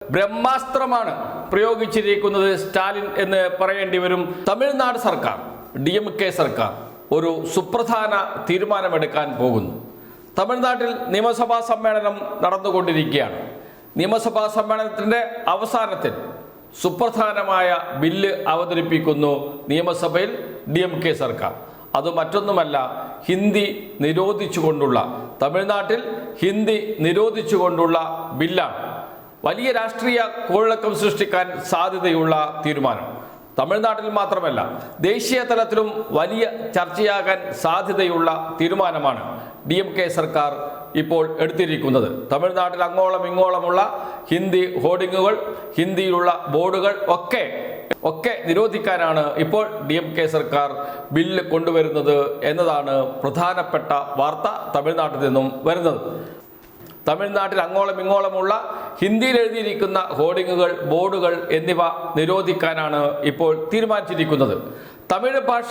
ബ്രഹ്മാസ്ത്രമാണ് പ്രയോഗിച്ചിരിക്കുന്നത് സ്റ്റാലിൻ എന്ന് പറയേണ്ടി വരും. തമിഴ്നാട് സർക്കാർ, DMK സർക്കാർ ഒരു സുപ്രധാന തീരുമാനമെടുക്കാൻ പോകുന്നു. തമിഴ്നാട്ടിൽ നിയമസഭാ സമ്മേളനം നടന്നുകൊണ്ടിരിക്കുകയാണ്. നിയമസഭാ സമ്മേളനത്തിൻ്റെ അവസാനത്തിൽ സുപ്രധാനമായ ബില്ല് അവതരിപ്പിക്കുന്നു നിയമസഭയിൽ DMK സർക്കാർ. അത് മറ്റൊന്നുമല്ല, ഹിന്ദി നിരോധിച്ചുകൊണ്ടുള്ള, തമിഴ്നാട്ടിൽ ഹിന്ദി നിരോധിച്ചുകൊണ്ടുള്ള ബില്ലാണ്. വലിയ രാഷ്ട്രീയ കോളിളക്കം സൃഷ്ടിക്കാൻ സാധ്യതയുള്ള തീരുമാനം. തമിഴ്നാട്ടിൽ മാത്രമല്ല, ദേശീയ തലത്തിലും വലിയ ചർച്ചയാകാൻ സാധ്യതയുള്ള തീരുമാനമാണ് DMK സർക്കാർ ഇപ്പോൾ എടുത്തിരിക്കുന്നത്. തമിഴ്നാട്ടിൽ അങ്ങോളം ഇങ്ങോളമുള്ള ഹിന്ദി ഹോർഡിങ്ങുകൾ, ഹിന്ദിയിലുള്ള ബോർഡുകൾ ഒക്കെ നിരോധിക്കാനാണ് ഇപ്പോൾ DMK സർക്കാർ ബില്ല് കൊണ്ടുവരുന്നത് എന്നതാണ് പ്രധാനപ്പെട്ട വാർത്ത തമിഴ്നാട്ടിൽ നിന്നും വരുന്നത്. തമിഴ്നാട്ടിൽ അങ്ങോളം ഇങ്ങോളമുള്ള ഹിന്ദിയിൽ എഴുതിയിരിക്കുന്ന ഹോർഡിങ്ങുകൾ, ബോർഡുകൾ എന്നിവ നിരോധിക്കാനാണ് ഇപ്പോൾ തീരുമാനിച്ചിരിക്കുന്നത്. തമിഴ് ഭാഷ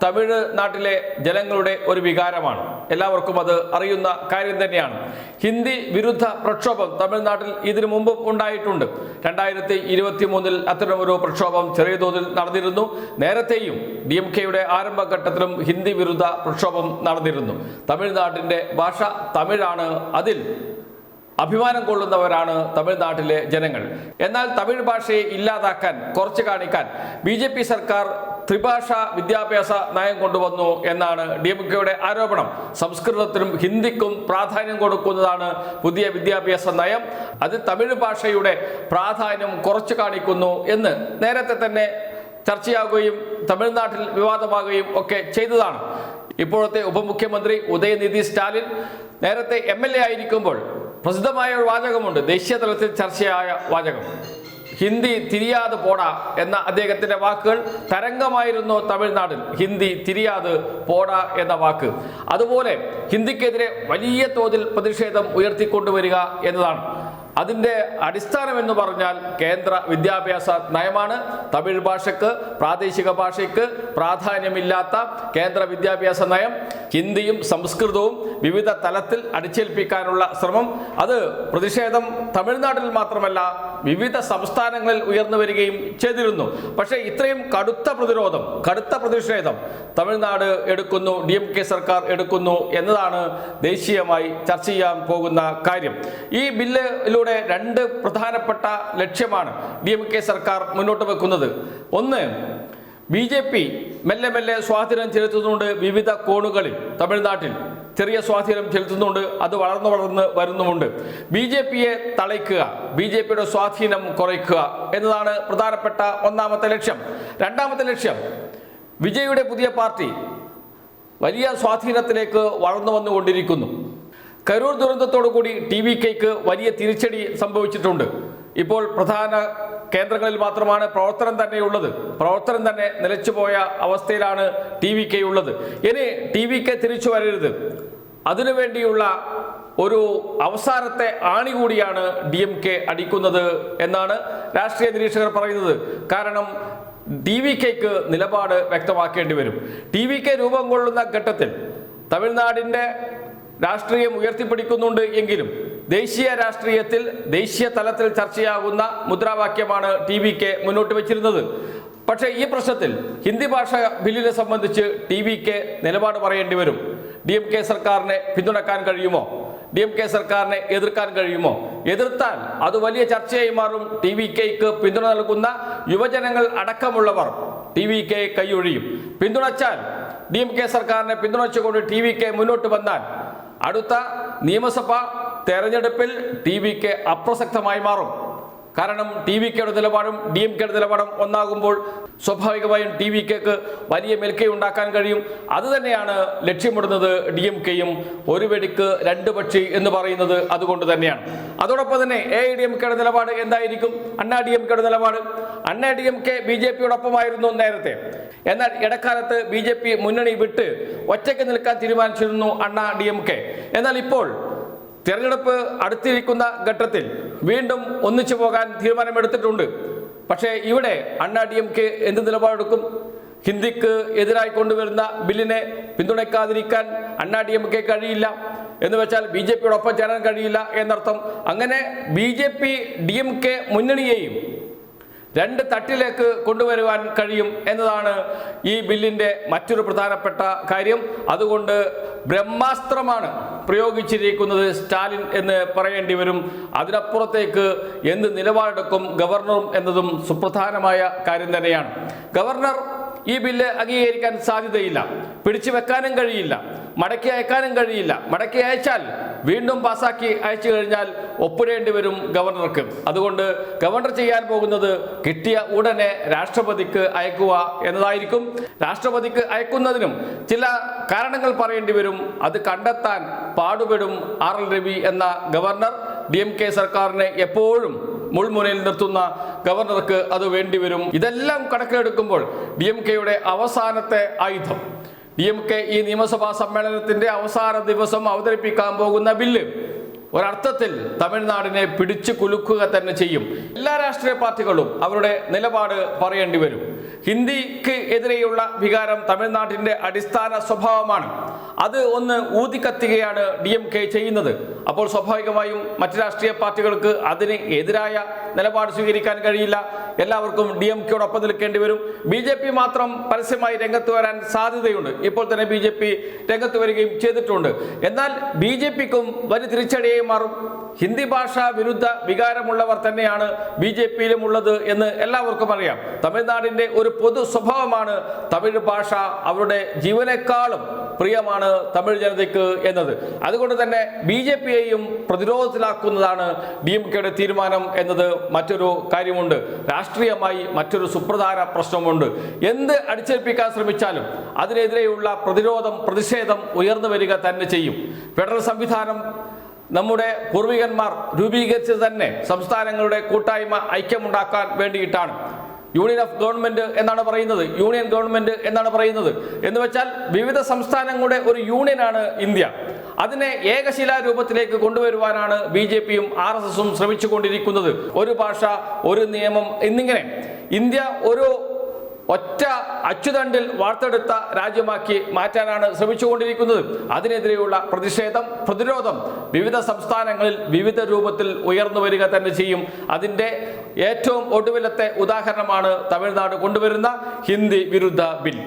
തമിഴ് നാട്ടിലെ ജനങ്ങളുടെ ഒരു വികാരമാണ്. എല്ലാവർക്കും അത് അറിയുന്ന കാര്യം തന്നെയാണ്. ഹിന്ദി വിരുദ്ധ പ്രക്ഷോഭം തമിഴ്നാട്ടിൽ ഇതിനു മുമ്പും ഉണ്ടായിട്ടുണ്ട്. 2023 അത്തരമൊരു പ്രക്ഷോഭം ചെറിയ തോതിൽ നടന്നിരുന്നു. നേരത്തെയും DMKയുടെ ആരംഭഘട്ടത്തിലും ഹിന്ദി വിരുദ്ധ പ്രക്ഷോഭം നടന്നിരുന്നു. തമിഴ്നാട്ടിൻ്റെ ഭാഷ തമിഴാണ്, അതിൽ അഭിമാനം കൊള്ളുന്നവരാണ് തമിഴ്നാട്ടിലെ ജനങ്ങൾ. എന്നാൽ തമിഴ് ഭാഷയെ ഇല്ലാതാക്കാൻ, കുറച്ച് കാണിക്കാൻ BJP സർക്കാർ ത്രിഭാഷാ വിദ്യാഭ്യാസ നയം കൊണ്ടുവന്നു എന്നാണ് DMKയുടെ ആരോപണം. സംസ്കൃതത്തിനും ഹിന്ദിക്കും പ്രാധാന്യം കൊടുക്കുന്നതാണ് പുതിയ വിദ്യാഭ്യാസ നയം. അത് തമിഴ് ഭാഷയുടെ പ്രാധാന്യം കുറച്ച് കാണിക്കുന്നു എന്ന് നേരത്തെ തന്നെ ചർച്ചയാകുകയും തമിഴ്നാട്ടിൽ വിവാദമാകുകയും ഒക്കെ ചെയ്തതാണ്. ഇപ്പോഴത്തെ ഉപമുഖ്യമന്ത്രി ഉദയനിധി സ്റ്റാലിൻ നേരത്തെ MLA ആയിരിക്കുമ്പോൾ പ്രസിദ്ധമായ ഒരു വാചകമുണ്ട്, ദേശീയ തലത്തിൽ ചർച്ചയായ വാചകം. ഹിന്ദി തിരിയാതെ പോടാ എന്ന അദ്ദേഹത്തിൻ്റെ വാക്കുകൾ തരംഗമായിരുന്നു തമിഴ്നാട്ടിൽ. ഹിന്ദി തിരിയാതെ പോടാ എന്ന വാക്ക്. അതുപോലെ ഹിന്ദിക്കെതിരെ വലിയ തോതിൽ പ്രതിഷേധം ഉയർത്തിക്കൊണ്ടുവരിക എന്നതാണ്. അതിൻ്റെ അടിസ്ഥാനം എന്ന് പറഞ്ഞാൽ കേന്ദ്ര വിദ്യാഭ്യാസ നയമാണ്. തമിഴ് ഭാഷയ്ക്ക്, പ്രാദേശിക ഭാഷയ്ക്ക് പ്രാധാന്യമില്ലാത്ത കേന്ദ്ര വിദ്യാഭ്യാസ നയം, ഹിന്ദിയും സംസ്കൃതവും വിവിധ തലത്തിൽ അടിച്ചേൽപ്പിക്കാനുള്ള ശ്രമം, അത് പ്രതിഷേധം തമിഴ്നാട്ടിൽ മാത്രമല്ല വിവിധ സംസ്ഥാനങ്ങളിൽ ഉയർന്നു വരികയും ചെയ്തിരുന്നു. പക്ഷേ ഇത്രയും കടുത്ത പ്രതിഷേധം തമിഴ്നാട് എടുക്കുന്നു, DMK സർക്കാർ എടുക്കുന്നു എന്നതാണ് ദേശീയമായി ചർച്ച ചെയ്യാൻ പോകുന്ന കാര്യം. ഈ ബില്ലിലൂടെ രണ്ട് പ്രധാനപ്പെട്ട ലക്ഷ്യമാണ് DMK സർക്കാർ മുന്നോട്ട് വെക്കുന്നത്. ഒന്ന്, BJP മെല്ലെ സ്വാധീനം ചെലുത്തുന്നുണ്ട്. വിവിധ കോണുകളിൽ തമിഴ്നാട്ടിൽ ചെറിയ സ്വാധീനം ചെലുത്തുന്നുണ്ട്. അത് വളർന്ന് വരുന്നുമുണ്ട്. BJPയെ തളയ്ക്കുക, BJPയുടെ സ്വാധീനം കുറയ്ക്കുക എന്നതാണ് പ്രധാനപ്പെട്ട ഒന്നാമത്തെ ലക്ഷ്യം. രണ്ടാമത്തെ ലക്ഷ്യം, വിജയുടെ പുതിയ പാർട്ടി വലിയ സ്വാധീനത്തിലേക്ക് വളർന്നു വന്നുകൊണ്ടിരിക്കുന്നു. കരൂർ ദുരന്തത്തോടുകൂടി TVKയ്ക്ക് വലിയ തിരിച്ചടി സംഭവിച്ചിട്ടുണ്ട്. ഇപ്പോൾ പ്രധാന കേന്ദ്രങ്ങളിൽ മാത്രമാണ് പ്രവർത്തനം തന്നെ നിലച്ചുപോയ അവസ്ഥയിലാണ് TVK ഉള്ളത്. ഇനി TVK തിരിച്ചു വരരുത്, അതിനുവേണ്ടിയുള്ള ഒരു അവസാനത്തെ ആണി കൂടിയാണ് DMK അടിക്കുന്നത് എന്നാണ് രാഷ്ട്രീയ നിരീക്ഷകർ പറയുന്നത്. കാരണം TVKയ്ക്ക് നിലപാട് വ്യക്തമാക്കേണ്ടി വരും. TVK രൂപം കൊള്ളുന്ന ഘട്ടത്തിൽ തമിഴ്നാടിൻ്റെ രാഷ്ട്രീയം ഉയർത്തിപ്പിടിക്കുന്നുണ്ട് എങ്കിലും ദേശീയ രാഷ്ട്രീയത്തിൽ, ദേശീയ തലത്തിൽ ചർച്ചയാകുന്ന മുദ്രാവാക്യമാണ് TVK മുന്നോട്ട് വെച്ചിരുന്നത്. പക്ഷേ ഈ പ്രശ്നത്തിൽ ഹിന്ദി ഭാഷ ബില്ലിനെ സംബന്ധിച്ച് TVK നിലപാട് പറയേണ്ടി വരും. DMK സർക്കാരിനെ പിന്തുണക്കാൻ കഴിയുമോ? DMK സർക്കാരിനെ എതിർക്കാൻ കഴിയുമോ? എതിർത്താൽ അത് വലിയ ചർച്ചയായി മാറും. TVKയ്ക്ക് പിന്തുണ നൽകുന്ന യുവജനങ്ങൾ അടക്കമുള്ളവർ TVK കൈയൊഴിയും. പിന്തുണച്ചാൽ, DMK സർക്കാരിനെ പിന്തുണച്ചുകൊണ്ട് TVK മുന്നോട്ട് വന്നാൽ അടുത്ത നിയമസഭാ തെരഞ്ഞെടുപ്പിൽ TVK അപ്രസക്തമായി മാറും. കാരണം TVKയുടെ നിലപാടും DMKയുടെ നിലപാടും ഒന്നാകുമ്പോൾ സ്വാഭാവികമായും TVKക്ക് വലിയ മേൽക്കൈയുണ്ടാക്കാൻ കഴിയും. അതുതന്നെയാണ് ലക്ഷ്യമിടുന്നത് DMKയും. ഒരു വെടിക്ക് രണ്ട് പക്ഷി എന്ന് പറയുന്നത് അതുകൊണ്ട് തന്നെയാണ്. അതോടൊപ്പം തന്നെ AIADMKയുടെ നിലപാട് എന്തായിരിക്കും? അണ്ണാ DMKയുടെ നിലപാട്. അണ്ണാ DMK BJPയോടൊപ്പമായിരുന്നു നേരത്തെ. എന്നാൽ ഇടക്കാലത്ത് BJP മുന്നണി വിട്ട് ഒറ്റയ്ക്ക് നിൽക്കാൻ തീരുമാനിച്ചിരുന്നു അണ്ണാ DMK. എന്നാൽ ഇപ്പോൾ തെരഞ്ഞെടുപ്പ് അടുത്തിരിക്കുന്ന ഘട്ടത്തിൽ വീണ്ടും ഒന്നിച്ചു പോകാൻ തീരുമാനമെടുത്തിട്ടുണ്ട്. പക്ഷേ ഇവിടെ അണ്ണാ DMK എന്ത് നിലപാടെടുക്കും? ഹിന്ദിക്ക് എതിരായി കൊണ്ടുവരുന്ന ബില്ലിനെ പിന്തുണയ്ക്കാതിരിക്കാൻ അണ്ണാ DMK കഴിയില്ല. എന്ന് വെച്ചാൽ BJP-യോടൊപ്പം ചേരാൻ കഴിയില്ല എന്നർത്ഥം. അങ്ങനെ BJP DMK മുന്നണിയെയും രണ്ട് തട്ടിലേക്ക് കൊണ്ടുവരുവാൻ കഴിയും എന്നതാണ് ഈ ബില്ലിൻ്റെ മറ്റൊരു പ്രധാനപ്പെട്ട കാര്യം. അതുകൊണ്ട് ബ്രഹ്മാസ്ത്രമാണ് പ്രയോഗിച്ചിരിക്കുന്നത് സ്റ്റാലിൻ എന്ന് പറയേണ്ടി വരും. അതിനപ്പുറത്തേക്ക് എന്ത് നിലപാടെടുക്കും ഗവർണറും എന്നതും സുപ്രധാനമായ കാര്യം തന്നെയാണ്. ഗവർണർ ഈ ബില്ല് അംഗീകരിക്കാൻ സാധ്യതയില്ല, പിടിച്ചു വെക്കാനും കഴിയില്ല, മടക്കി അയക്കാനും കഴിയില്ല. മടക്കി അയച്ചാൽ വീണ്ടും പാസാക്കി അയച്ചു കഴിഞ്ഞാൽ ഒപ്പിടേണ്ടി വരും ഗവർണർക്ക്. അതുകൊണ്ട് ഗവർണർ ചെയ്യാൻ പോകുന്നത് കിട്ടിയ ഉടനെ രാഷ്ട്രപതിക്ക് അയക്കുക എന്നതായിരിക്കും. രാഷ്ട്രപതിക്ക് അയക്കുന്നതിനും ചില കാരണങ്ങൾ പറയേണ്ടി വരും. അത് കണ്ടെത്താൻ പാടുപെടും RL രവി എന്ന ഗവർണർ. DMK സർക്കാരിനെ എപ്പോഴും മുൾമുനയിൽ നിർത്തുന്ന ഗവർണർക്ക് അത് വേണ്ടിവരും. ഇതെല്ലാം കണക്കിലെടുക്കുമ്പോൾ DMK-യുടെ അവസാനത്തെ ആയുധം, DMK ഈ നിയമസഭാ സമ്മേളനത്തിന്റെ അവസാന ദിവസം അവതരിപ്പിക്കാൻ പോകുന്ന ബില്ല് ഒരർത്ഥത്തിൽ തമിഴ്നാടിനെ പിടിച്ചു കുലുക്കുക തന്നെ ചെയ്യും. എല്ലാ രാഷ്ട്രീയ പാർട്ടികളും അവരുടെ നിലപാട് പറയേണ്ടി വരും. ഹിന്ദിക്ക് എതിരെയുള്ള വികാരം തമിഴ്നാട്ടിന്റെ അടിസ്ഥാന സ്വഭാവമാണ്. അത് ഒന്ന് ഊതിക്കത്തുകയാണ് DMK ചെയ്യുന്നത്. അപ്പോൾ സ്വാഭാവികമായും മറ്റ് രാഷ്ട്രീയ പാർട്ടികൾക്ക് അതിന് എതിരായ നിലപാട് സ്വീകരിക്കാൻ കഴിയില്ല. എല്ലാവർക്കും DMK-യോടൊപ്പം നിൽക്കേണ്ടി വരും. BJP മാത്രം പരസ്യമായി രംഗത്ത് വരാൻ സാധ്യതയുണ്ട്. ഇപ്പോൾ തന്നെ BJP രംഗത്ത് വരികയും ചെയ്തിട്ടുണ്ട്. എന്നാൽ BJP-ക്കും വലിയ തിരിച്ചടിയായി മാറും. ഹിന്ദി ഭാഷ വിരുദ്ധ വികാരമുള്ളവർ തന്നെയാണ് BJP-യിലും ഉള്ളത് എന്ന് എല്ലാവർക്കും അറിയാം. തമിഴ്നാടിന്റെ ഒരു പൊതു സ്വഭാവമാണ് തമിഴ് ഭാഷ അവരുടെ ജീവനേക്കാളും പ്രിയമാണ് തമിഴ് ജനതയ്ക്ക് എന്നത്. അതുകൊണ്ട് തന്നെ BJP-യെയും പ്രതിരോധത്തിലാക്കുന്നതാണ് DMK-യുടെ തീരുമാനം എന്നത് മറ്റൊരു കാര്യമുണ്ട്. രാഷ്ട്രീയമായി മറ്റൊരു സുപ്രധാന പ്രശ്നമുണ്ട്. എന്ത് അടിച്ചേൽപ്പിക്കാൻ ശ്രമിച്ചാലും അതിനെതിരെയുള്ള പ്രതിഷേധം ഉയർന്നു വരിക തന്നെ ചെയ്യും. ഫെഡറൽ സംവിധാനം നമ്മുടെ പൂർവികന്മാർ രൂപീകരിച്ചത് തന്നെ സംസ്ഥാനങ്ങളുടെ കൂട്ടായ്മ ഐക്യമുണ്ടാക്കാൻ വേണ്ടിയിട്ടാണ്. യൂണിയൻ ഗവൺമെന്റ് എന്നാണ് പറയുന്നത്. എന്ന് വെച്ചാൽ വിവിധ സംസ്ഥാനങ്ങളുടെ ഒരു യൂണിയനാണ് ഇന്ത്യ. അതിനെ ഏകശിലാ രൂപത്തിലേക്ക് കൊണ്ടുവരുവാനാണ് BJP-യും RSS-ഉം ശ്രമിച്ചുകൊണ്ടിരിക്കുന്നത്. ഒരു ഭാഷ, ഒരു നിയമം എന്നിങ്ങനെ ഇന്ത്യ ഒരു ഒറ്റ അച്ചുതണ്ടിൽ വാർത്തെടുത്ത രാജ്യമാക്കി മാറ്റാനാണ് ശ്രമിച്ചുകൊണ്ടിരിക്കുന്നത്. അതിനെതിരെയുള്ള പ്രതിരോധം വിവിധ സംസ്ഥാനങ്ങളിൽ വിവിധ രൂപത്തിൽ ഉയർന്നു വരിക തന്നെ ചെയ്യും. അതിൻ്റെ ഏറ്റവും ഒടുവിലത്തെ ഉദാഹരണമാണ് തമിഴ്നാട് കൊണ്ടുവരുന്ന ഹിന്ദി വിരുദ്ധ ബിൽ.